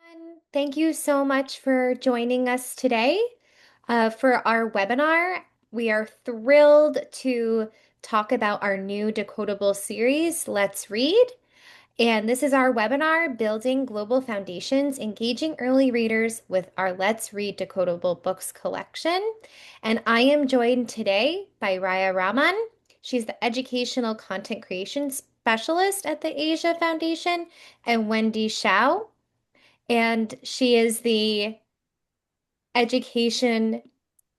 everyone. Thank you so much for joining us today for our webinar. We are thrilled to talk about our new Decodable series, Let's Read. And this is our webinar, Building Global Foundations, Engaging Early Readers with our Let's Read Decodable Books collection. And I am joined today by Raya Rahman. She's the Educational Content Creation Specialist at the Asia Foundation, and Wendy Xiao, and she is the education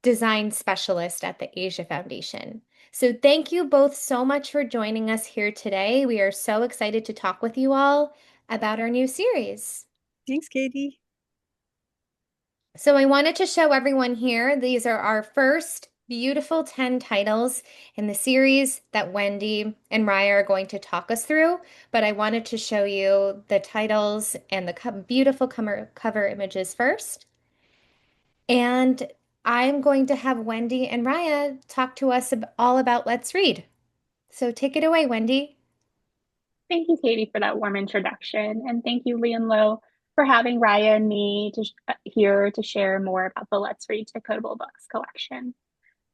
design specialist at the Asia Foundation. So thank you both so much for joining us here today. We are so excited to talk with you all about our new series. Thanks, Katie. So I wanted to show everyone here, these are our first beautiful 10 titles in the series that Wendy and Raya are going to talk us through, but I wanted to show you the titles and the beautiful cover images first. And I'm going to have Wendy and Raya talk to us all about Let's Read. So take it away, Wendy. Thank you, Katie, for that warm introduction. And thank you, Lee and Lo, for having Raya and me here to share more about the Let's Read Decodable Books collection.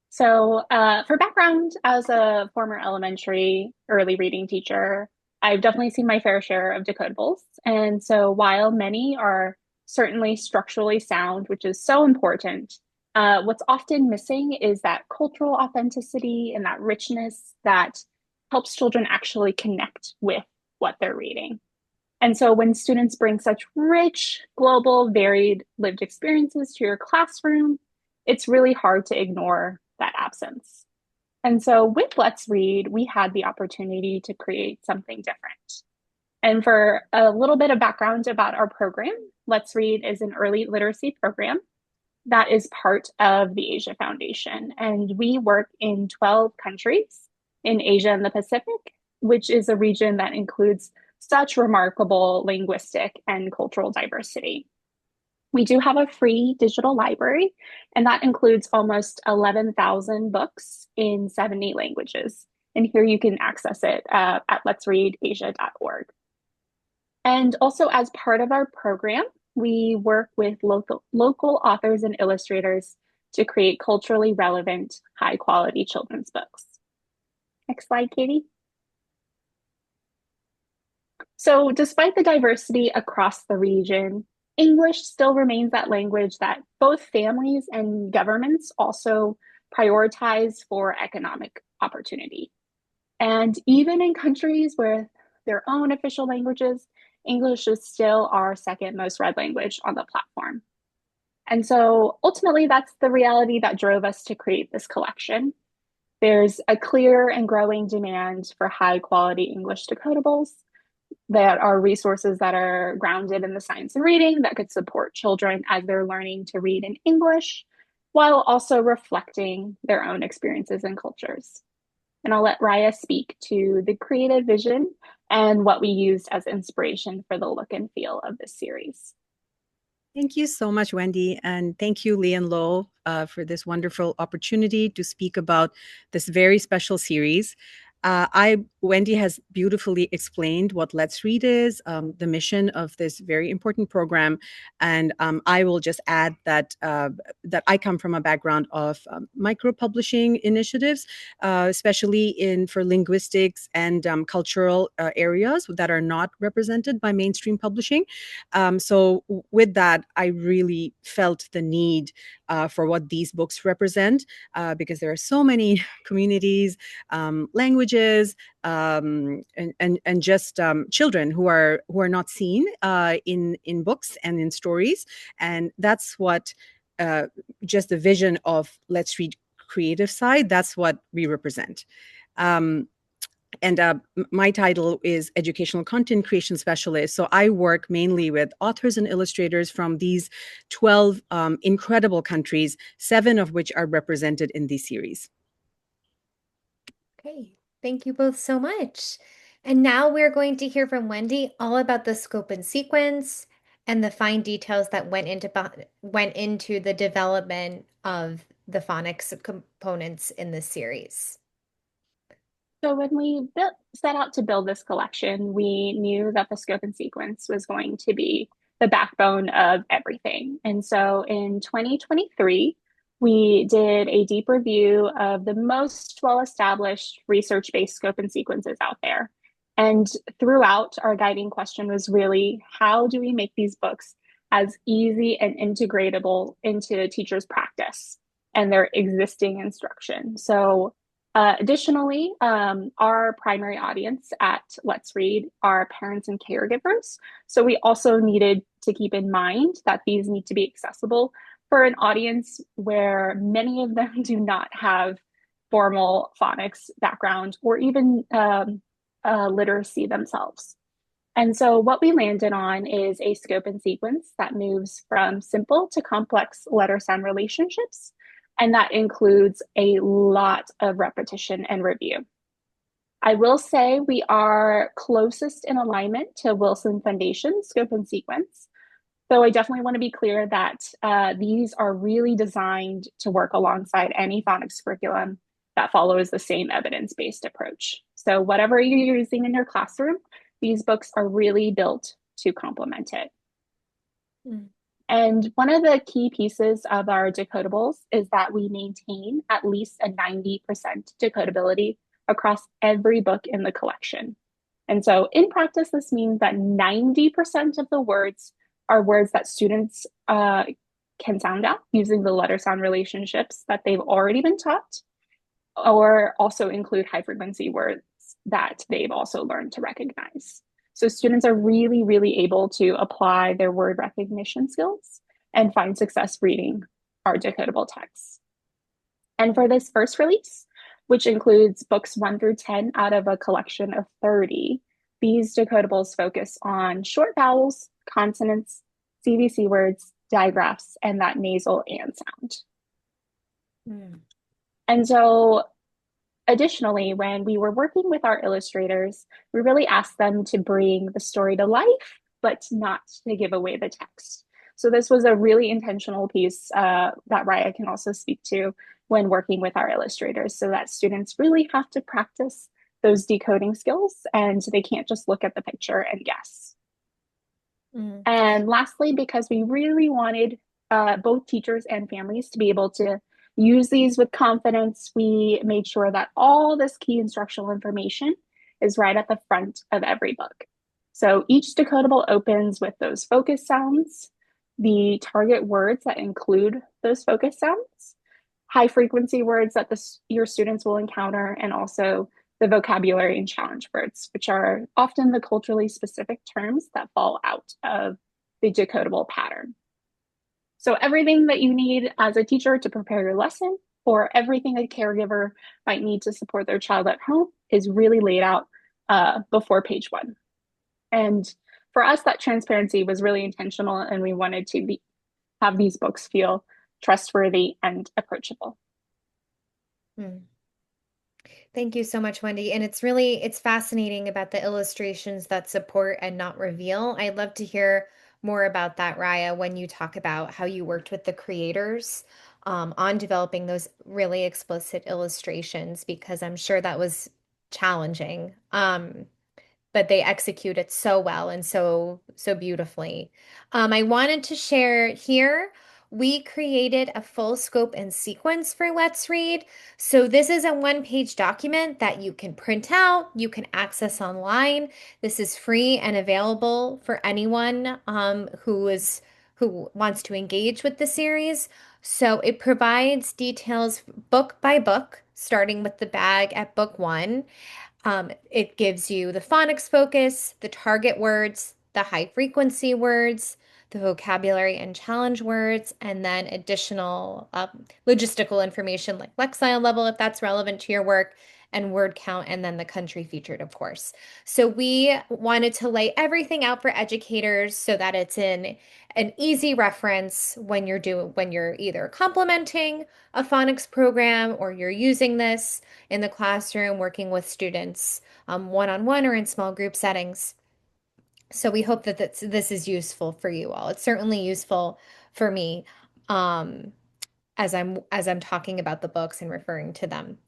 So, for background, as a former elementary early reading teacher, I've definitely seen my fair share of decodables. And so, while many are certainly structurally sound, which is so important, what's often missing is that cultural authenticity and that richness that helps children actually connect with what they're reading. And so when students bring such rich, global, varied lived experiences to your classroom, it's really hard to ignore that absence. And so with Let's Read, we had the opportunity to create something different. And for a little bit of background about our program, Let's Read is an early literacy program that is part of the Asia Foundation. And we work in 12 countries in Asia and the Pacific, which is a region that includes such remarkable linguistic and cultural diversity. We do have a free digital library, and that includes almost 11,000 books in 70 languages. And here you can access it at letsreadasia.org. And also, as part of our program, we work with local authors and illustrators to create culturally relevant, high quality children's books. Next slide, Katie. So, despite the diversity across the region, English still remains that language that both families and governments also prioritize for economic opportunity. And even in countries with their own official languages, English is still our second most read language on the platform. And so ultimately, that's the reality that drove us to create this collection. There's a clear and growing demand for high quality English decodables that are resources that are grounded in the science of reading that could support children as they're learning to read in English, while also reflecting their own experiences and cultures. And I'll let Raya speak to the creative vision and what we used as inspiration for the look and feel of this series. Thank you so much, Wendy. And thank you, Lee and Lo, for this wonderful opportunity to speak about this very special series. Wendy has beautifully explained what Let's Read is, the mission of this very important program, and I will just add that that I come from a background of micro-publishing initiatives, especially for linguistics and cultural areas that are not represented by mainstream publishing. So with that, I really felt the need for what these books represent, because there are so many communities, languages, and just children who are not seen in books and in stories, and that's what just the vision of Let's Read creative side. That's what we represent. And my title is Educational Content Creation Specialist. So I work mainly with authors and illustrators from these 12 incredible countries, 7 of which are represented in this series. Okay, thank you both so much. And now we're going to hear from Wendy all about the scope and sequence and the fine details that went into the development of the phonics components in this series. So when we set out to build this collection, we knew that the scope and sequence was going to be the backbone of everything. And so in 2023, we did a deep review of the most well-established research-based scope and sequences out there. And throughout, our guiding question was really, how do we make these books as easy and integratable into a teacher's practice and their existing instruction? So additionally, our primary audience at Let's Read are parents and caregivers. So we also needed to keep in mind that these need to be accessible for an audience where many of them do not have formal phonics background or even literacy themselves. And so what we landed on is a scope and sequence that moves from simple to complex letter sound relationships. And that includes a lot of repetition and review. I will say we are closest in alignment to Wilson Foundation scope and sequence, though I definitely want to be clear that these are really designed to work alongside any phonics curriculum that follows the same evidence-based approach. So whatever you're using in your classroom, these books are really built to complement it. Mm. And one of the key pieces of our decodables is that we maintain at least a 90% decodability across every book in the collection. And so in practice, this means that 90% of the words are words that students can sound out using the letter sound relationships that they've already been taught, or also include high frequency words that they've also learned to recognize. So students are really, really able to apply their word recognition skills and find success reading our decodable texts. And for this first release, which includes books 1 through 10 out of a collection of 30, these decodables focus on short vowels, consonants, CVC words, digraphs, and that nasal and sound. Mm. And so additionally, when we were working with our illustrators, we really asked them to bring the story to life, but not to give away the text. So this was a really intentional piece that Raya can also speak to when working with our illustrators, so that students really have to practice those decoding skills and they can't just look at the picture and guess. Mm. And lastly, because we really wanted both teachers and families to be able to use these with confidence, we made sure that all this key instructional information is right at the front of every book. So each decodable opens with those focus sounds, the target words that include those focus sounds, high frequency words that your students will encounter, and also the vocabulary and challenge words, which are often the culturally specific terms that fall out of the decodable pattern. So everything that you need as a teacher to prepare your lesson, or everything a caregiver might need to support their child at home, is really laid out before page 1. And for us, that transparency was really intentional, and we wanted to have these books feel trustworthy and approachable. Hmm. Thank you so much, Wendy. And it's fascinating about the illustrations that support and not reveal. I'd love to hear more about that, Raya, when you talk about how you worked with the creators on developing those really explicit illustrations, because I'm sure that was challenging. But they execute it so well and so beautifully. I wanted to share here, we created a full scope and sequence for Let's Read. So this is a one-page document that you can print out, you can access online. This is free and available for anyone who wants to engage with the series. So it provides details book by book, starting with the bag at book 1. It gives you the phonics focus, the target words, the high frequency words, the vocabulary and challenge words, and then additional logistical information like Lexile level if that's relevant to your work, and word count, and then the country featured, of course. So we wanted to lay everything out for educators so that it's in an easy reference when you're either complementing a phonics program or you're using this in the classroom working with students one-on-one or in small group settings. So we hope that this is useful for you all. It's certainly useful for me um, as I'm talking about the books and referring to them.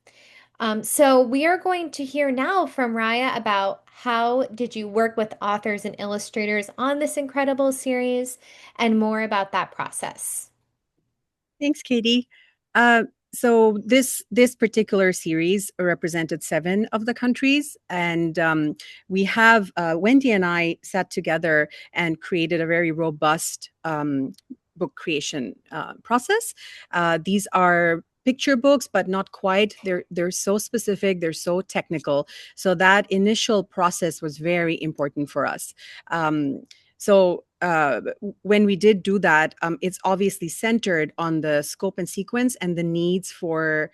So we are going to hear now from Raya about how did you work with authors and illustrators on this incredible series and more about that process. Thanks, Katie. Uh, so this particular series represented 7 of the countries, and we have Wendy and I sat together and created a very robust book creation process. These are picture books, but not quite. They're so specific. They're so technical. So that initial process was very important for us. So when we did do that, it's obviously centered on the scope and sequence and the needs for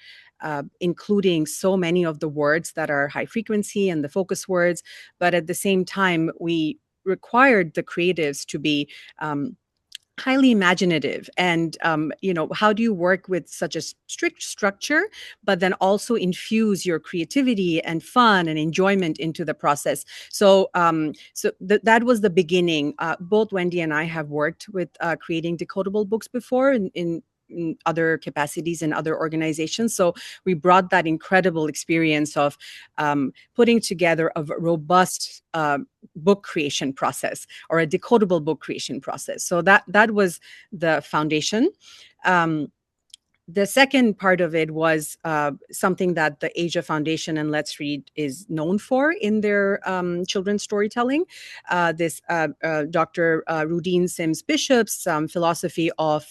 including so many of the words that are high frequency and the focus words. But at the same time, we required the creatives to be highly imaginative. And how do you work with such a strict structure but then also infuse your creativity and fun and enjoyment into the process? That was the beginning. Both Wendy and I have worked with creating decodable books before in other capacities in other organizations. So we brought that incredible experience of putting together a robust book creation process or a decodable book creation process. So that was the foundation. The second part of it was something that the Asia Foundation and Let's Read is known for in their children's storytelling. Dr. Rudine Sims Bishop's philosophy of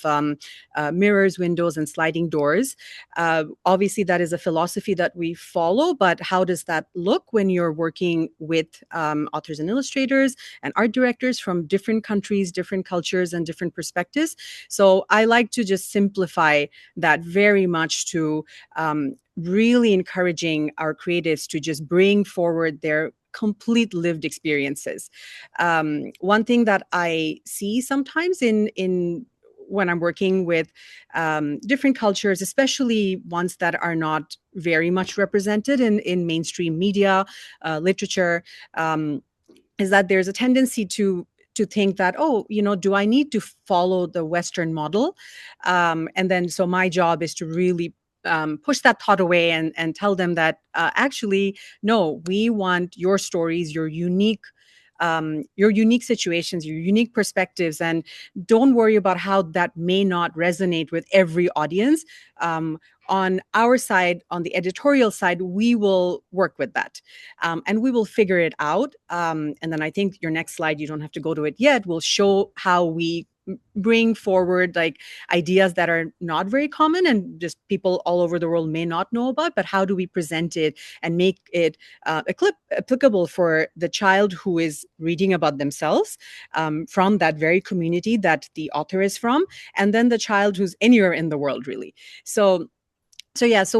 mirrors, windows, and sliding doors. Obviously, that is a philosophy that we follow, but how does that look when you're working with authors and illustrators and art directors from different countries, different cultures, and different perspectives? So I like to just simplify that very much to really encouraging our creatives to just bring forward their complete lived experiences. One thing that I see sometimes in when I'm working with different cultures, especially ones that are not very much represented in mainstream media, literature, is that there's a tendency to think that, oh, do I need to follow the Western model? And then so my job is to really push that thought away and tell them that actually, no, we want your stories, your unique situations, your unique perspectives, and don't worry about how that may not resonate with every audience. On our side, on the editorial side, we will work with that and we will figure it out. And then I think your next slide, you don't have to go to it yet, will show how we bring forward like ideas that are not very common and just people all over the world may not know about, but how do we present it and make it applicable for the child who is reading about themselves from that very community that the author is from, and then the child who's anywhere in the world, really. So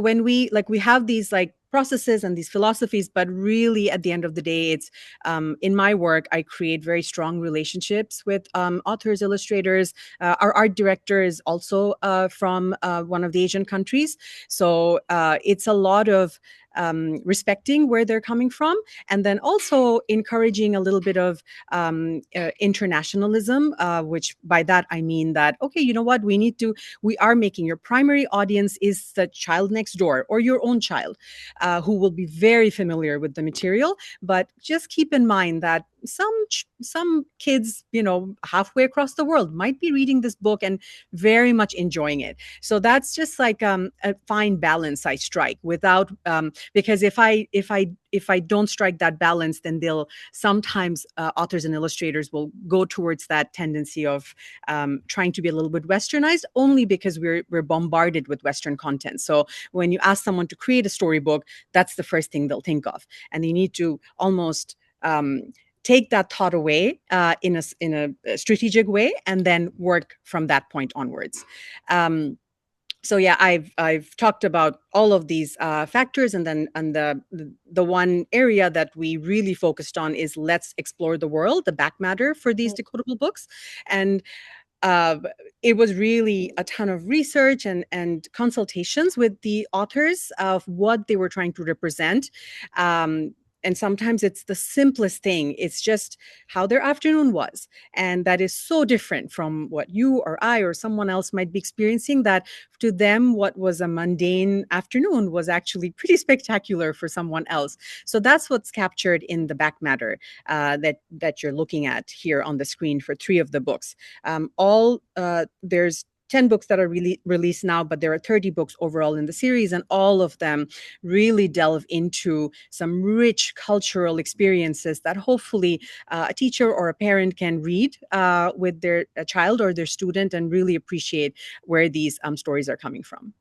when we have these like processes and these philosophies, but really at the end of the day, it's in my work, I create very strong relationships with authors, illustrators. Our art director is also from one of the Asian countries. So it's a lot of respecting where they're coming from, and then also encouraging a little bit of internationalism, which by that I mean that, okay, you know what, we are making your primary audience is the child next door or your own child who will be very familiar with the material. But just keep in mind that some kids, halfway across the world might be reading this book and very much enjoying it. So that's just like a fine balance I strike without because if I don't strike that balance, then they'll sometimes authors and illustrators will go towards that tendency of trying to be a little bit westernized, only because we're bombarded with Western content. So when you ask someone to create a storybook, that's the first thing they'll think of, and you need to almost take that thought away in a strategic way, and then work from that point onwards. So yeah, I've talked about all of these factors, and the one area that we really focused on is let's explore the world, the back matter for these decodable books, and uh, it was really a ton of research and consultations with the authors of what they were trying to represent. and sometimes it's the simplest thing. It's just how their afternoon was. And that is so different from what you or I or someone else might be experiencing, that to them, what was a mundane afternoon was actually pretty spectacular for someone else. So that's what's captured in the back matter that you're looking at here on the screen for three of the books. All there's 10 books that are really released now, but there are 30 books overall in the series, and all of them really delve into some rich cultural experiences that hopefully a teacher or a parent can read with their child or their student and really appreciate where these stories are coming from.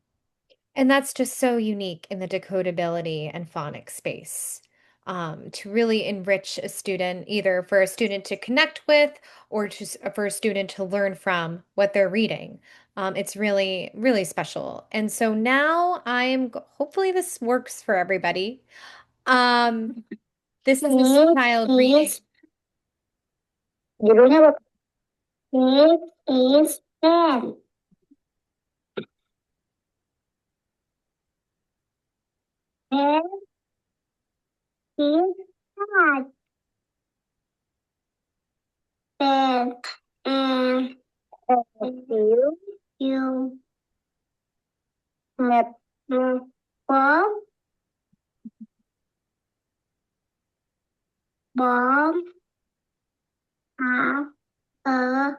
And that's just so unique in the decodability and phonics space. To really enrich a student, either for a student to connect with or for a student to learn from what they're reading. It's really, really special. And so now hopefully this works for everybody. Um, this is a child reading. You don't have a it is pen. Pen is hard. Pen and you have bomb bomb have a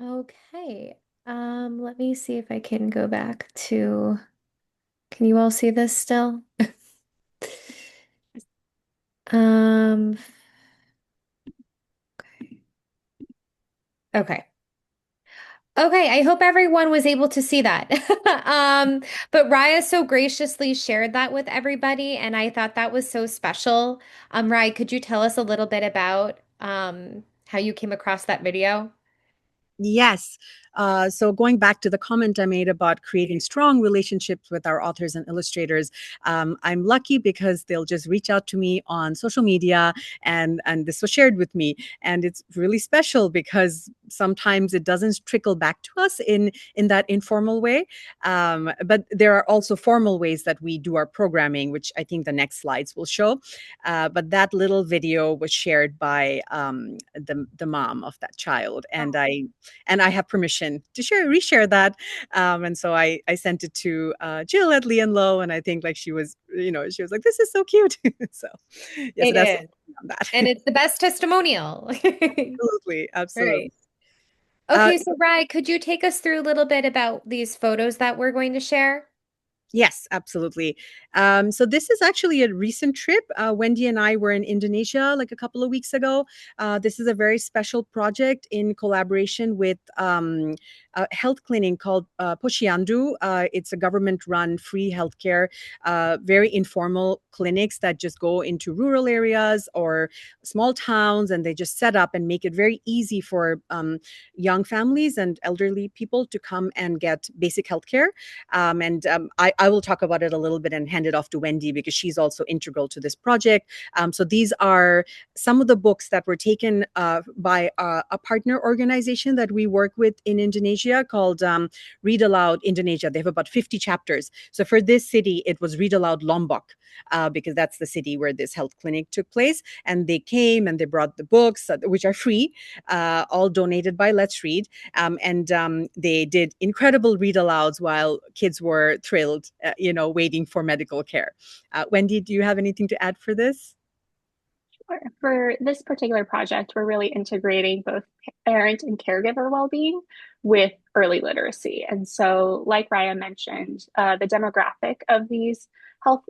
Okay. Let me see if I can go back to, can you all see this still? Um, okay. Okay, I hope everyone was able to see that. But Raya so graciously shared that with everybody, and I thought that was so special. Raya, could you tell us a little bit about how you came across that video? Yes. So going back to the comment I made about creating strong relationships with our authors and illustrators, I'm lucky because they'll just reach out to me on social media, and this was shared with me, and it's really special because sometimes it doesn't trickle back to us in that informal way, but there are also formal ways that we do our programming, which I think the next slides will show. But that little video was shared by the mom of that child, and I have permission to reshare that. And so I sent it to Jill at Lee and Low, and I think like she was, she was like, "This is so cute." So yeah, so It that's is. on that. And it's the best testimonial. Absolutely, absolutely. Right. Okay, so Rye, could you take us through a little bit about these photos that we're going to share? Yes, absolutely. So this is actually a recent trip. Wendy and I were in Indonesia like a couple of weeks ago. This is a very special project in collaboration with a health clinic called Posyandu. It's a government-run free healthcare, very informal clinics that just go into rural areas or small towns, and they just set up and make it very easy for young families and elderly people to come and get basic healthcare. I will talk about it a little bit and hand it off to Wendy because she's also integral to this project. So these are some of the books that were taken by a partner organization that we work with in Indonesia called Read-aloud Indonesia. They have about 50 chapters. So for this city, it was Read-aloud Lombok because that's the city where this health clinic took place. And they came and they brought the books, which are free, all donated by Let's Read. They did incredible read-alouds while kids were thrilled, waiting for medical care. Wendy, do you have anything to add for this? Sure. For this particular project, we're really integrating both parent and caregiver well-being with early literacy. And so, like Raya mentioned, the demographic of these health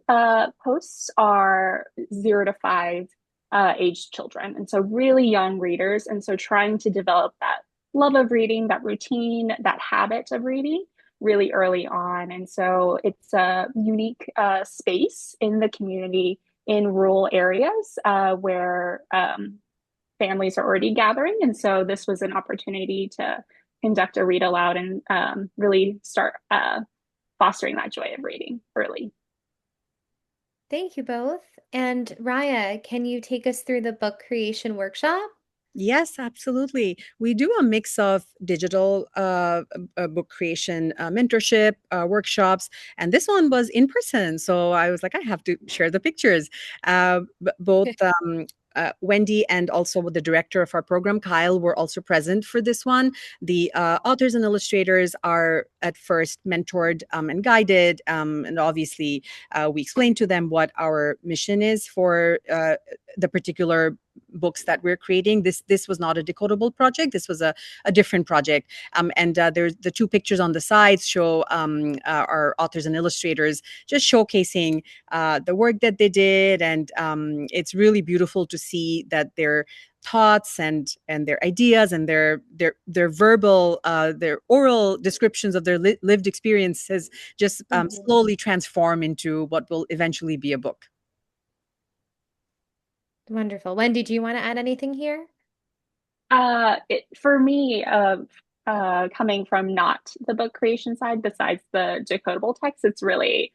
posts are 0 to 5 aged children. And so, really young readers. And so, trying to develop that love of reading, that routine, that habit of reading really early on. And so, it's a unique space in the community in rural areas where families are already gathering. And so this was an opportunity to conduct a read aloud and really start fostering that joy of reading early. Thank you both. And Raya, can you take us through the book creation workshop? Yes, absolutely. We do a mix of digital book creation, mentorship, workshops, and this one was in person. So I was like, I have to share the pictures. Both Wendy and also the director of our program, Kyle, were also present for this one. The authors and illustrators are at first mentored and guided, and obviously we explained to them what our mission is for the particular books that we're creating. This was not a decodable project. This was a different project. And there's the two pictures on the sides show our authors and illustrators just showcasing the work that they did. And it's really beautiful to see that their thoughts and their ideas and their verbal their oral descriptions of their lived experiences just Mhm. slowly transform into what will eventually be a book. Wonderful. Wendy, do you want to add anything here? For me, coming from not the book creation side, besides the decodable text, it's really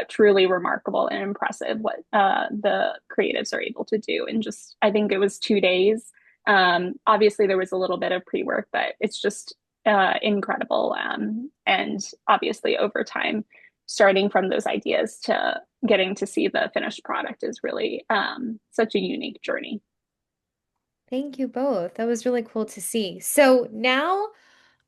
truly remarkable and impressive what the creatives are able to do. And just, I think it was 2 days. Obviously, there was a little bit of pre-work, but it's just incredible. And obviously, over time, starting from those ideas to getting to see the finished product is really such a unique journey. Thank you both. That was really cool to see. So now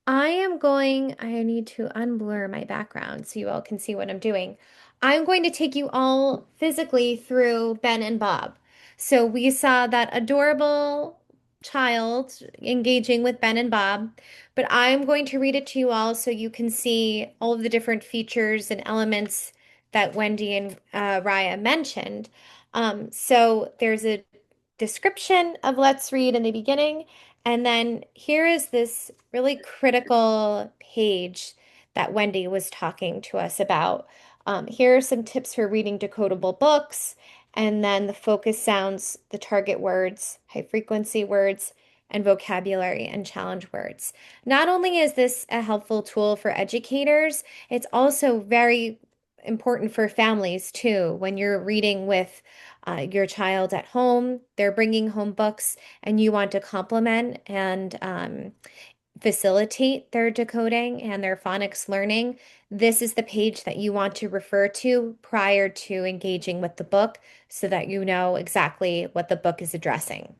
I need to unblur my background so you all can see what I'm doing. I'm going to take you all physically through Ben and Bob. So we saw that adorable child engaging with Ben and Bob, but I'm going to read it to you all so you can see all of the different features and elements that Wendy and Raya mentioned. So there's a description of Let's Read in the beginning, and then here is this really critical page that Wendy was talking to us about. Here are some tips for reading decodable books, and then the focus sounds, the target words, high frequency words, and vocabulary and challenge words. Not only is this a helpful tool for educators, it's also very important for families too. When you're reading with your child at home, they're bringing home books, and you want to complement and facilitate their decoding and their phonics learning, this is the page that you want to refer to prior to engaging with the book so that you know exactly what the book is addressing.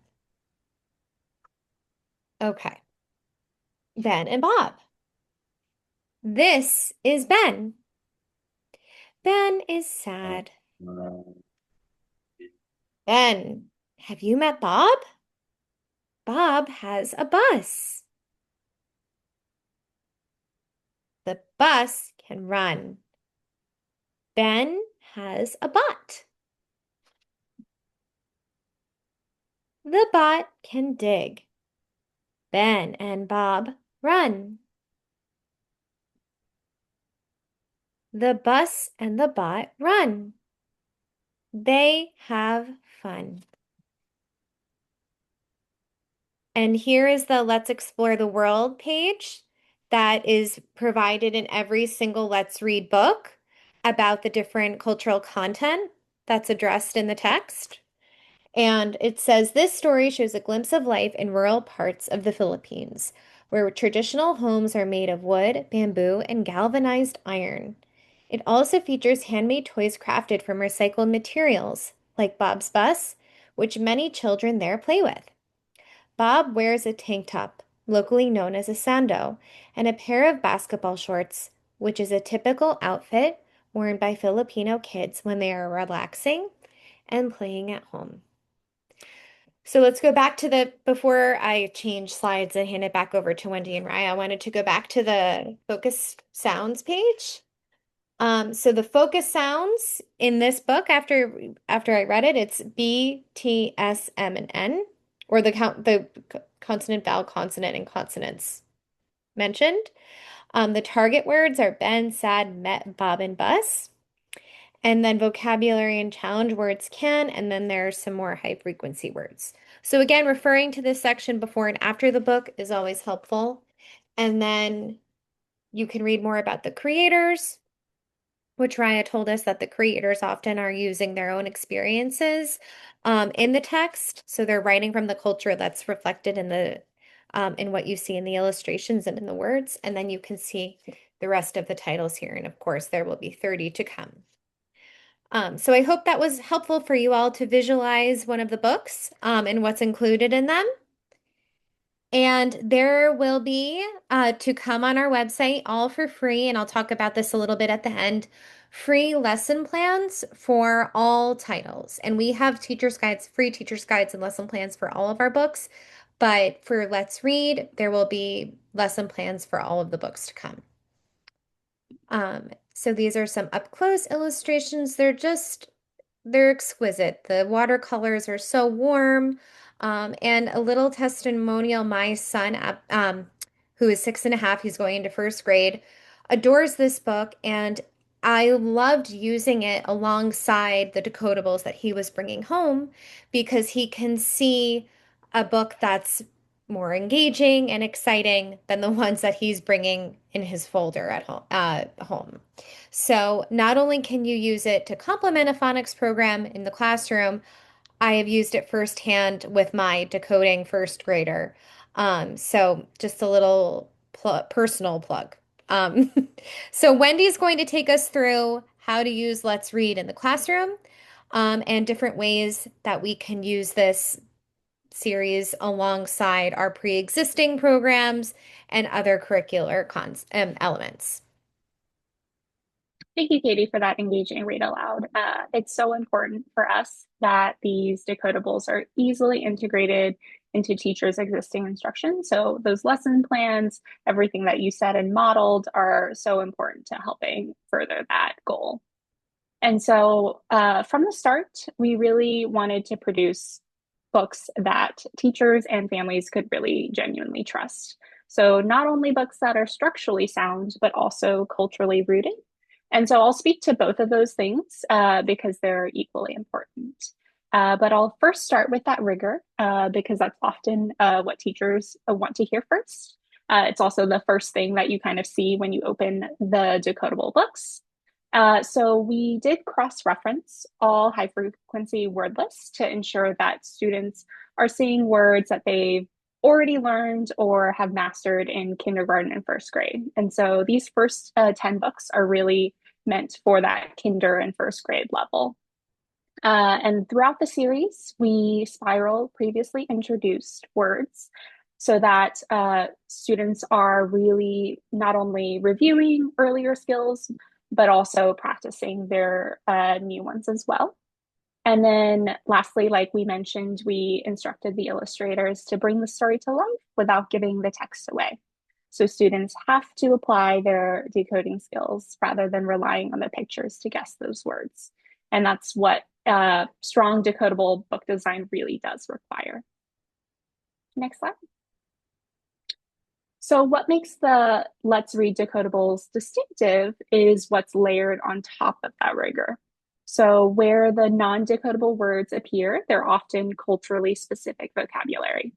Okay, Ben and Bob. This is Ben. Ben is sad. Ben, have you met Bob? Bob has a bus. The bus can run. Ben has a bot. The bot can dig. Ben and Bob run. The bus and the bot run. They have fun. And here is the Let's Explore the World page that is provided in every single Let's Read book about the different cultural content that's addressed in the text. And it says this story shows a glimpse of life in rural parts of the Philippines, where traditional homes are made of wood, bamboo, and galvanized iron. It also features handmade toys crafted from recycled materials, like Bob's bus, which many children there play with. Bob wears a tank top, locally known as a sando, and a pair of basketball shorts, which is a typical outfit worn by Filipino kids when they are relaxing and playing at home. So let's go back to before I change slides and hand it back over to Wendy and Raya, I wanted to go back to the focus sounds page. So the focus sounds in this book, after I read it, it's B, T, S, M, and N, or the consonant, vowel, consonant, and consonants mentioned. The target words are Ben, sad, met, Bob, and bus. And then vocabulary and challenge words can, and then there are some more high frequency words. So again, referring to this section before and after the book is always helpful. And then you can read more about the creators, which Raya told us that the creators often are using their own experiences in the text. So they're writing from the culture that's reflected in the in what you see in the illustrations and in the words. And then you can see the rest of the titles here. And of course, there will be 30 to come. So I hope that was helpful for you all to visualize one of the books and what's included in them. And there will be to come on our website, all for free, and I'll talk about this a little bit at the end, free lesson plans for all titles. And we have teacher's guides, free teacher's guides and lesson plans for all of our books. But for Let's Read, there will be lesson plans for all of the books to come. So these are some up close illustrations. They're exquisite. The watercolors are so warm. And a little testimonial, my son, who is 6.5, he's going into first grade, adores this book, and I loved using it alongside the decodables that he was bringing home because he can see a book that's more engaging and exciting than the ones that he's bringing in his folder at home. So not only can you use it to complement a phonics program in the classroom, I have used it firsthand with my decoding first grader. So just a little personal plug. Um, so Wendy's going to take us through how to use Let's Read in the classroom, and different ways that we can use this series alongside our pre-existing programs and other curricular elements. Thank you, Katie, for that engaging read aloud. It's so important for us that these decodables are easily integrated into teachers' existing instruction. So those lesson plans, everything that you said and modeled are so important to helping further that goal. And so from the start, we really wanted to produce books that teachers and families could really genuinely trust. So not only books that are structurally sound, but also culturally rooted. And so I'll speak to both of those things because they're equally important. But I'll first start with that rigor because that's often what teachers want to hear first. It's also the first thing that you kind of see when you open the decodable books. So we did cross-reference all high-frequency word lists to ensure that students are seeing words that they've already learned or have mastered in kindergarten and first grade. And so these first 10 books are really meant for that kinder and first grade level. And throughout the series, we spiral previously introduced words so that students are really not only reviewing earlier skills, but also practicing their new ones as well. And then lastly, like we mentioned, we instructed the illustrators to bring the story to life without giving the text away. So students have to apply their decoding skills rather than relying on the pictures to guess those words. And that's what strong decodable book design really does require. Next slide. So what makes the Let's Read Decodables distinctive is what's layered on top of that rigor. So where the non-decodable words appear, they're often culturally specific vocabulary.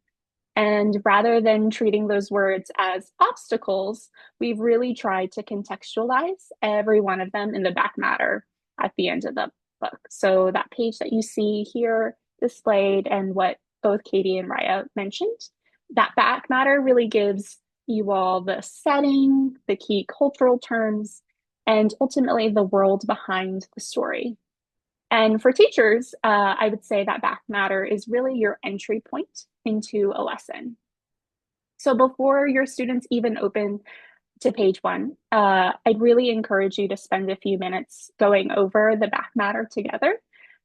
And rather than treating those words as obstacles, we've really tried to contextualize every one of them in the back matter at the end of the book. So that page that you see here displayed and what both Katie and Raya mentioned, that back matter really gives you all the setting, the key cultural terms, and ultimately the world behind the story. And for teachers, I would say that back matter is really your entry point into a lesson. So before your students even open to page 1, I'd really encourage you to spend a few minutes going over the back matter together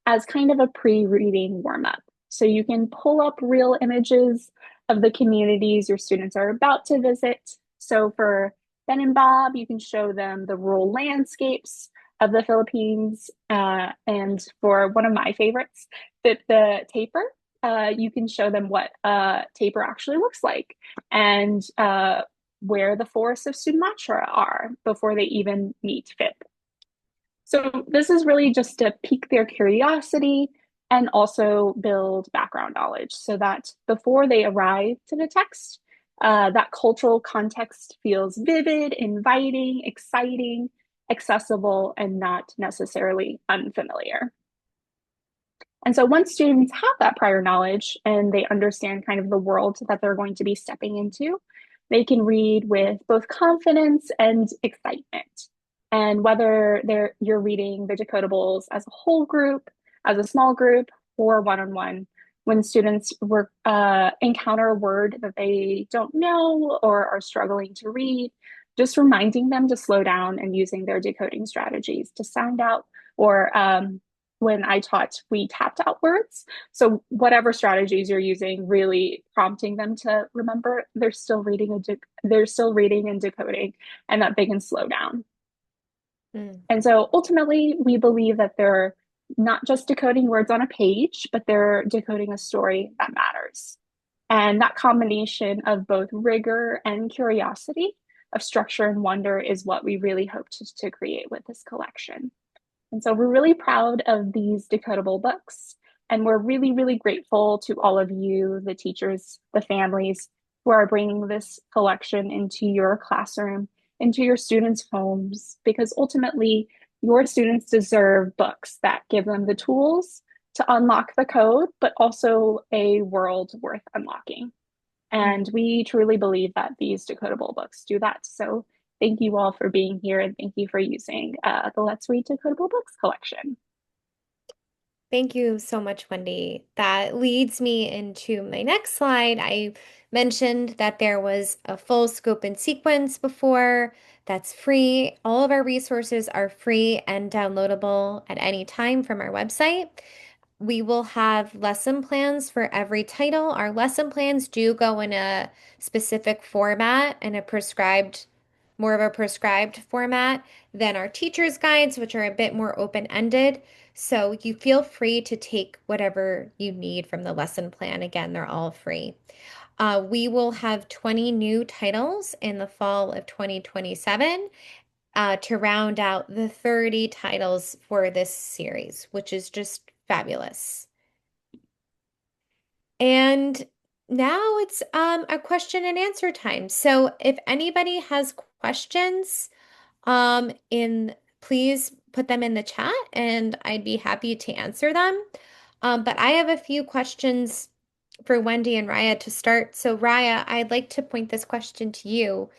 as kind of a pre-reading warm-up. So you can pull up real images of the communities your students are about to visit. So for Ben and Bob, you can show them the rural landscapes of the Philippines. And for one of my favorites, the tapir, you can show them what a tapir actually looks like and where the forests of Sumatra are before they even meet Phip. So this is really just to pique their curiosity and also build background knowledge so that before they arrive to the text, that cultural context feels vivid, inviting, exciting, accessible, and not necessarily unfamiliar. And so once students have that prior knowledge and they understand kind of the world that they're going to be stepping into, they can read with both confidence and excitement. And whether you're reading the Decodables as a whole group, as a small group, or one-on-one, when students encounter a word that they don't know or are struggling to read, just reminding them to slow down and using their decoding strategies to sound out or when I taught, we tapped out words. So whatever strategies you're using, really prompting them to remember they're still reading and decoding, and that they can slow down. Mm. And so ultimately, we believe that they're not just decoding words on a page, but they're decoding a story that matters. And that combination of both rigor and curiosity, of structure and wonder, is what we really hope to create with this collection. And so we're really proud of these decodable books. And we're really, really grateful to all of you, the teachers, the families, who are bringing this collection into your classroom, into your students' homes, because ultimately your students deserve books that give them the tools to unlock the code, but also a world worth unlocking. And we truly believe that these decodable books do that. So thank you all for being here, and thank you for using the Let's Read Decodable Books collection. Thank you so much, Wendy. That leads me into my next slide. I mentioned that there was a full scope and sequence before. That's free. All of our resources are free and downloadable at any time from our website. We will have lesson plans for every title. Our lesson plans do go in a specific format and more of a prescribed format than our teacher's guides, which are a bit more open-ended. So you feel free to take whatever you need from the lesson plan. Again, they're all free. We will have 20 new titles in the fall of 2027 to round out the 30 titles for this series, which is just fabulous. And now it's a question and answer time. So if anybody has questions, in please put them in the chat and I'd be happy to answer them. But I have a few questions for Wendy and Raya to start. So Raya, I'd like to point this question to you.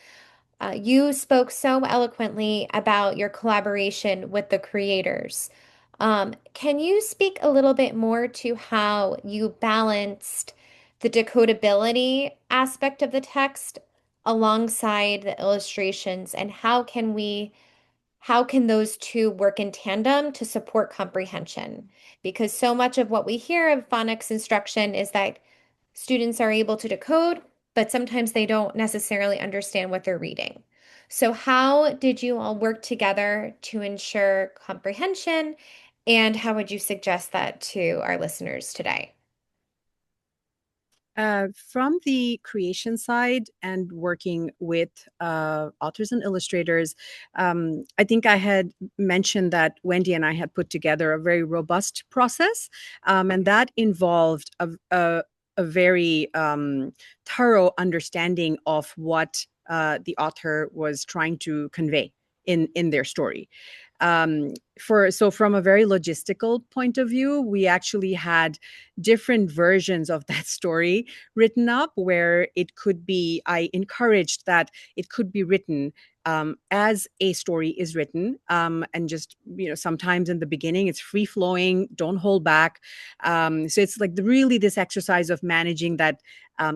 You spoke so eloquently about your collaboration with the creators. Can you speak a little bit more to how you balanced the decodability aspect of the text alongside the illustrations, and how can those two work in tandem to support comprehension? Because so much of what we hear of phonics instruction is that students are able to decode, but sometimes they don't necessarily understand what they're reading. So, how did you all work together to ensure comprehension, and how would you suggest that to our listeners today? From the creation side and working with authors and illustrators, I think I had mentioned that Wendy and I had put together a very robust process, and that involved a very thorough understanding of what the author was trying to convey in their story. So from a very logistical point of view, we actually had different versions of that story written up where it could be, I encouraged that it could be written as a story is written, and just, sometimes in the beginning it's free flowing, don't hold back. So it's like really this exercise of managing that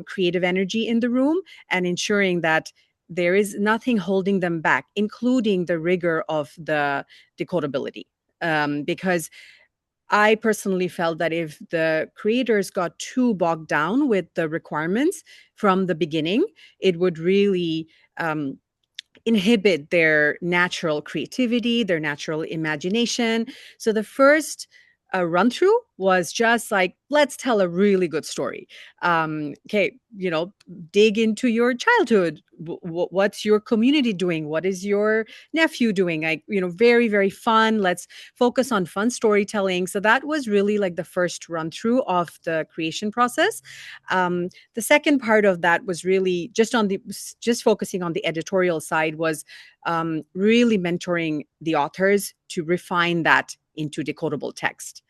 creative energy in the room and ensuring that there is nothing holding them back, including the rigor of the decodability. Because I personally felt that if the creators got too bogged down with the requirements from the beginning, it would really inhibit their natural creativity, their natural imagination. So the first run through was just like, let's tell a really good story. Okay, dig into your childhood. What's your community doing? What is your nephew doing? Like, very, very fun. Let's focus on fun storytelling. So that was really like the first run through of the creation process. The second part of that was really just focusing on the editorial side, was really mentoring the authors to refine that into decodable text.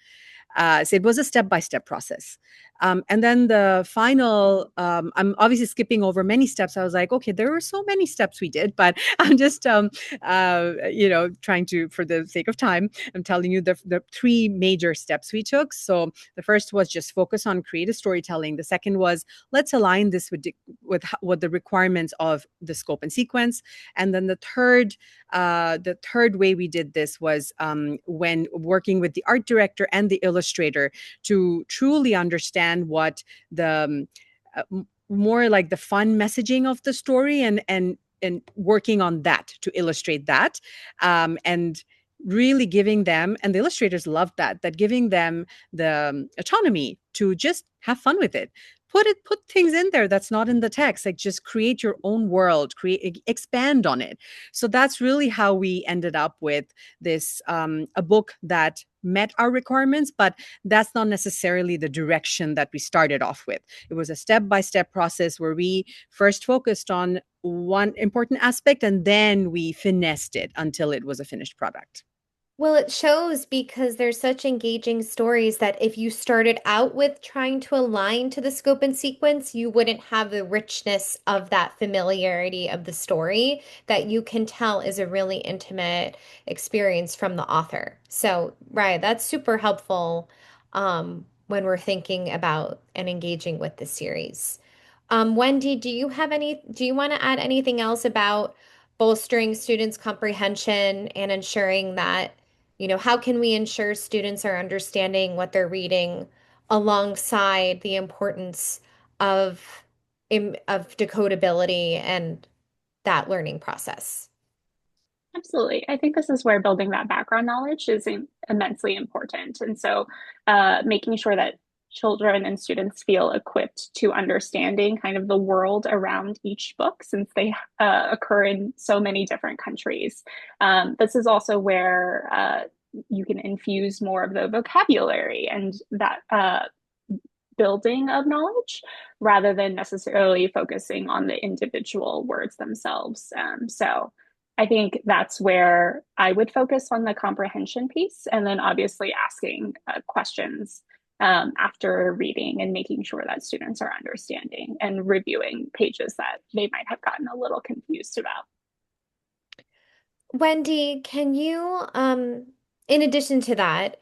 So it was a step-by-step process. And then the final, I'm obviously skipping over many steps. I was like, okay, there were so many steps we did, but I'm just, trying to, for the sake of time, I'm telling you the three major steps we took. So the first was just focus on creative storytelling. The second was, let's align this with what the requirements of the scope and sequence. And then the third way we did this was when working with the art director and the illustrator to truly understand what the more like the fun messaging of the story, and working on that to illustrate that, and really giving them, and the illustrators loved that giving them the autonomy to just have fun with it. Put things in there that's not in the text, like just create your own world, expand on it. So that's really how we ended up with this, a book that met our requirements, but that's not necessarily the direction that we started off with. It was a step-by-step process where we first focused on one important aspect, and then we finessed it until it was a finished product. Well, it shows because there's such engaging stories that if you started out with trying to align to the scope and sequence, you wouldn't have the richness of that familiarity of the story that you can tell is a really intimate experience from the author. So, right, that's super helpful when we're thinking about and engaging with the series. Wendy, do you want to add anything else about bolstering students' comprehension and ensuring that how can we ensure students are understanding what they're reading alongside the importance of of decodability and that learning process? Absolutely. I think this is where building that background knowledge is immensely important. And so, making sure that children and students feel equipped to understanding kind of the world around each book, since they occur in so many different countries. This is also where you can infuse more of the vocabulary and that building of knowledge rather than necessarily focusing on the individual words themselves. So I think that's where I would focus on the comprehension piece, and then obviously asking questions after reading and making sure that students are understanding and reviewing pages that they might have gotten a little confused about. Wendy, can you, in addition to that,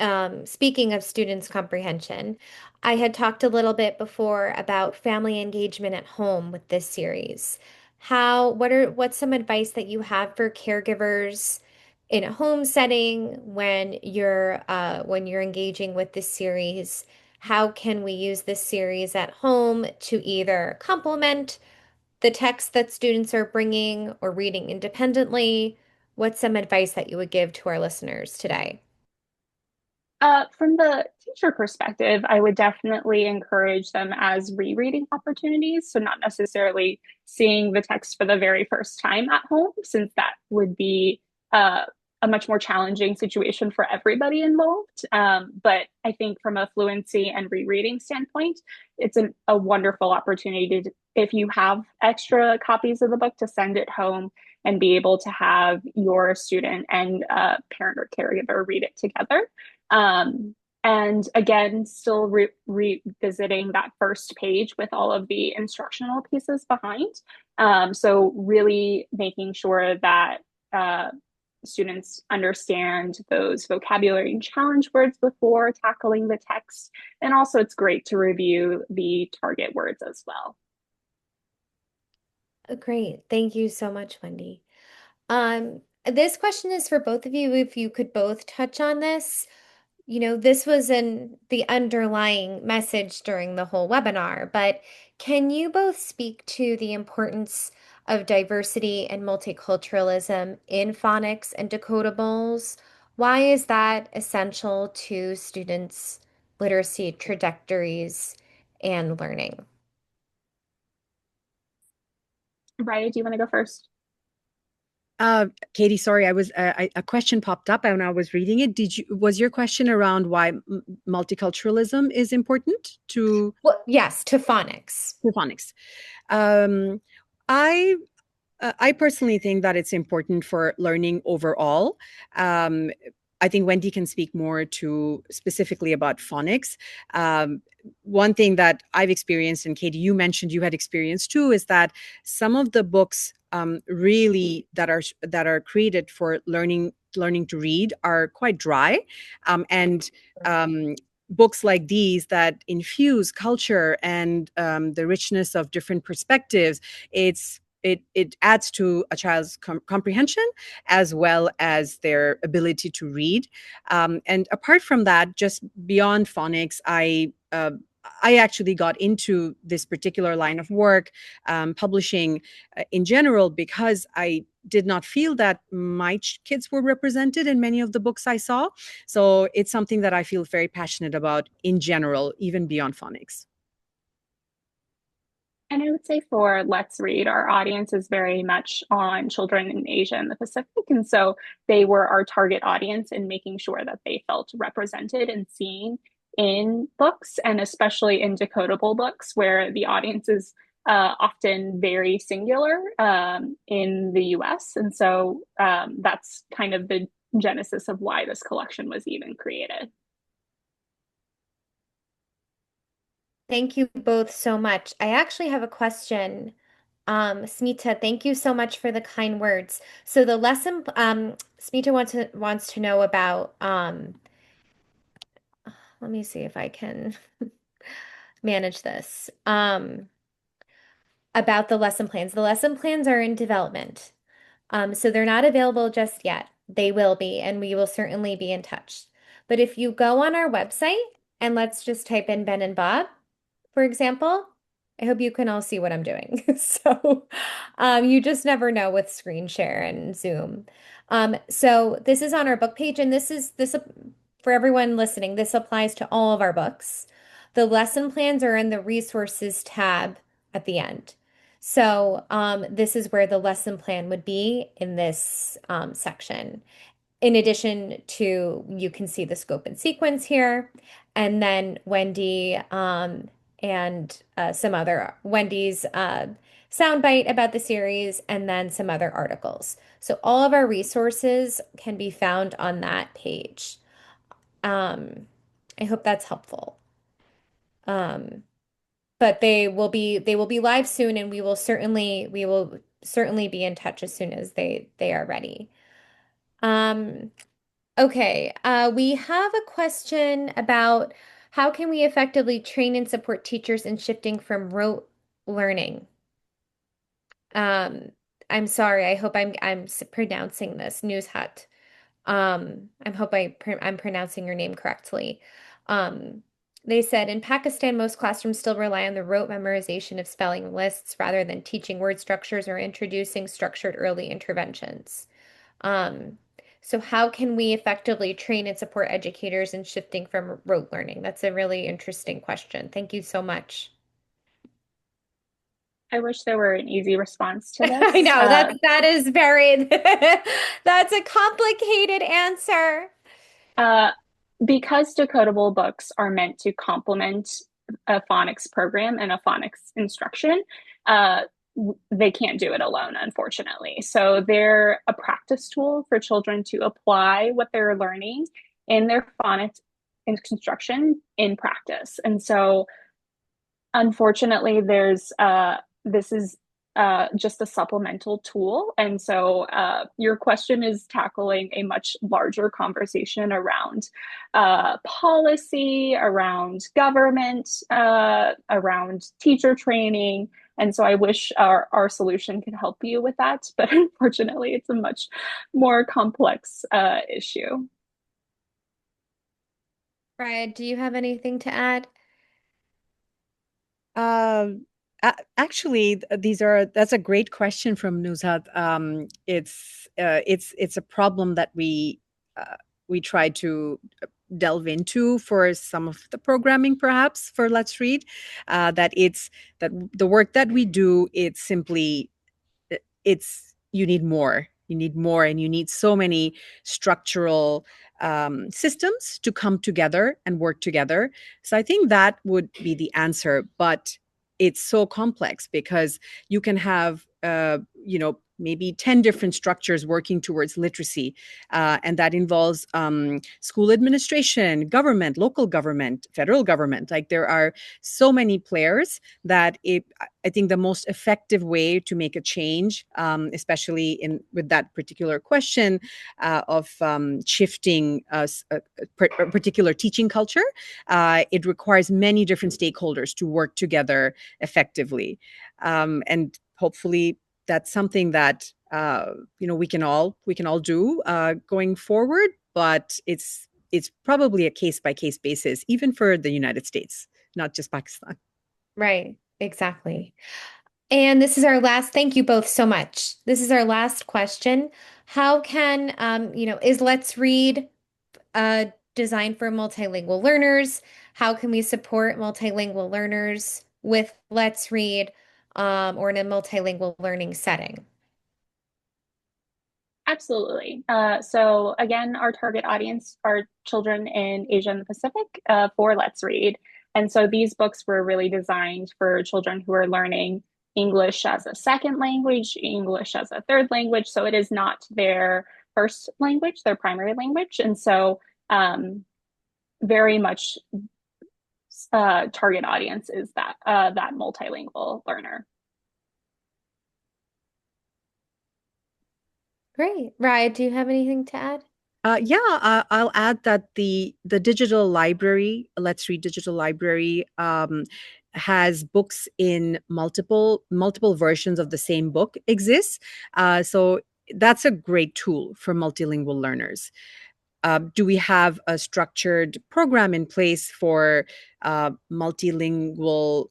speaking of students' comprehension, I had talked a little bit before about family engagement at home with this series. What's some advice that you have for caregivers in a home setting when you're engaging with this series? How can we use this series at home to either complement the text that students are bringing or reading independently? What's some advice that you would give to our listeners today? From the teacher perspective, I would definitely encourage them as rereading opportunities. So, not necessarily seeing the text for the very first time at home, since that would be a much more challenging situation for everybody involved. But I think from a fluency and rereading standpoint, it's a wonderful opportunity to, if you have extra copies of the book, to send it home and be able to have your student and parent or caregiver read it together. And again, still revisiting that first page with all of the instructional pieces behind. So really making sure that students understand those vocabulary and challenge words before tackling the text. And also it's great to review the target words as well. Great. Thank you so much, Wendy. This question is for both of you. If you could both touch on this. This was in the underlying message during the whole webinar, but can you both speak to the importance of diversity and multiculturalism in phonics and decodables? Why is that essential to students' literacy trajectories and learning? Raya, do you want to go first? Katie, sorry, a question popped up and I was reading it. Was your question around why multiculturalism is important Well, yes, to phonics. to phonics? Um, I I personally think that it's important for learning overall. Um, I think Wendy can speak more to specifically about phonics. Um, One thing that I've experienced, and Katie, you mentioned you had experienced too, is that some of the books really that are created for learning to read are quite dry, and um, books like these that infuse culture and the richness of different perspectives. It adds to a child's comprehension as well as their ability to read. And apart from that, just beyond phonics, I actually got into this particular line of work, publishing in general, because I did not feel that my kids were represented in many of the books I saw. So it's something that I feel very passionate about in general, even beyond phonics. And I would say for Let's Read, our audience is very much on children in Asia and the Pacific. And so they were our target audience in making sure that they felt represented and seen in books, and especially in decodable books, where the audience is often very singular in the US. And so that's kind of the genesis of why this collection was even created. Thank you both so much. I actually have a question. Smita, thank you so much for the kind words. So the lesson, Smita wants to know about, let me see if I can manage this. About the lesson plans. The lesson plans are in development. So they're not available just yet. They will be, and we will certainly be in touch. But if you go on our website and let's just type in Ben and Bob, for example, I hope you can all see what I'm doing. So you just never know with screen share and Zoom. So this is on our book page, and this for everyone listening, this applies to all of our books. The lesson plans are in the resources tab at the end. So this is where the lesson plan would be in this section. In addition to, you can see the scope and sequence here, and then Wendy and some other Wendy's soundbite about the series, and then some other articles. So all of our resources can be found on that page. Um, I hope that's helpful. Um, but they will be live soon, and we will certainly be in touch as soon as they are ready. Um, Okay, we have a question about how can we effectively train and support teachers in shifting from rote learning? Um, I'm sorry, I hope I'm pronouncing this, Newshat. I hope I'm pronouncing your name correctly. Um, they said in Pakistan, most classrooms still rely on the rote memorization of spelling lists rather than teaching word structures or introducing structured early interventions. Um, so how can we effectively train and support educators in shifting from rote learning? That's a really interesting question. Thank you so much. I wish there were an easy response to I this. know that is very that's a complicated answer. Uh, because decodable books are meant to complement a phonics program and a phonics instruction, uh, they can't do it alone, unfortunately. So they're a practice tool for children to apply what they're learning in their phonics instruction in practice. And so unfortunately, this is just a supplemental tool. And so your question is tackling a much larger conversation around policy, around government, around teacher training. And so I wish our solution could help you with that, but unfortunately, it's a much more complex issue. Ryan, do you have anything to add? Um, Actually, that's a great question from Nuzhat. It's a problem that we we try to delve into for some of the programming, perhaps for Let's Read. That the work that we do, it's simply it's you need more. You need more, and you need so many structural systems to come together and work together. So I think that would be the answer, but it's so complex because you can have, maybe 10 different structures working towards literacy. And that involves school administration, government, local government, federal government. Like there are so many players that I think the most effective way to make a change, especially with that particular question of shifting a particular teaching culture, it requires many different stakeholders to work together effectively, and hopefully that's something that we can all do going forward. But it's probably a case by case basis, even for the United States, not just Pakistan. Right, exactly. And this is our last, thank you both so much. This is our last question. How can, is Let's Read designed for multilingual learners? How can we support multilingual learners with Let's Read or in a multilingual learning setting? Absolutely. So again, our target audience are children in Asia and the Pacific for Let's Read. And so these books were really designed for children who are learning English as a second language, English as a third language. So it is not their first language, their primary language. And so very much target audience is that multilingual learner. Great. Raya, do you have anything to add? I'll add that the digital library, Let's Read digital library, has books in multiple versions of the same book exists. So that's a great tool for multilingual learners. Do we have a structured program in place for multilingual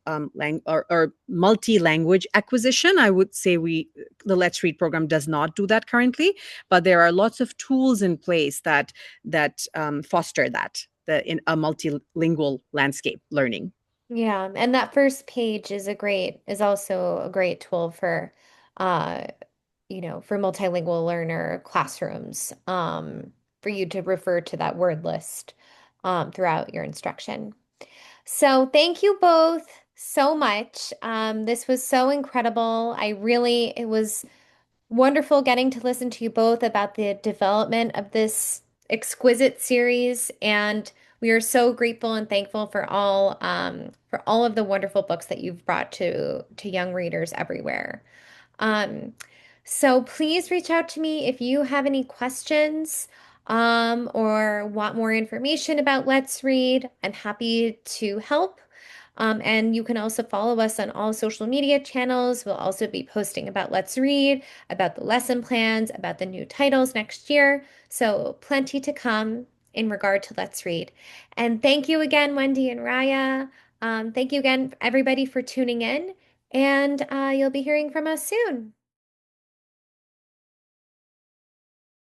or multi-language acquisition? I would say the Let's Read program does not do that currently, but there are lots of tools in place that foster that in a multilingual landscape learning. Yeah, and that first page is also a great tool for uh for multilingual learner classrooms, for you to refer to that word list throughout your instruction. So thank you both so much. This was so incredible. It was wonderful getting to listen to you both about the development of this exquisite series, and we are so grateful and thankful for all of the wonderful books that you've brought to young readers everywhere. Um, so please reach out to me if you have any questions or want more information about Let's Read. I'm happy to help. And you can also follow us on all social media channels. We'll also be posting about Let's Read, about the lesson plans, about the new titles next year. So plenty to come in regard to Let's Read. And thank you again, Wendy and Raya. Thank you again, everybody, for tuning in. And you'll be hearing from us soon.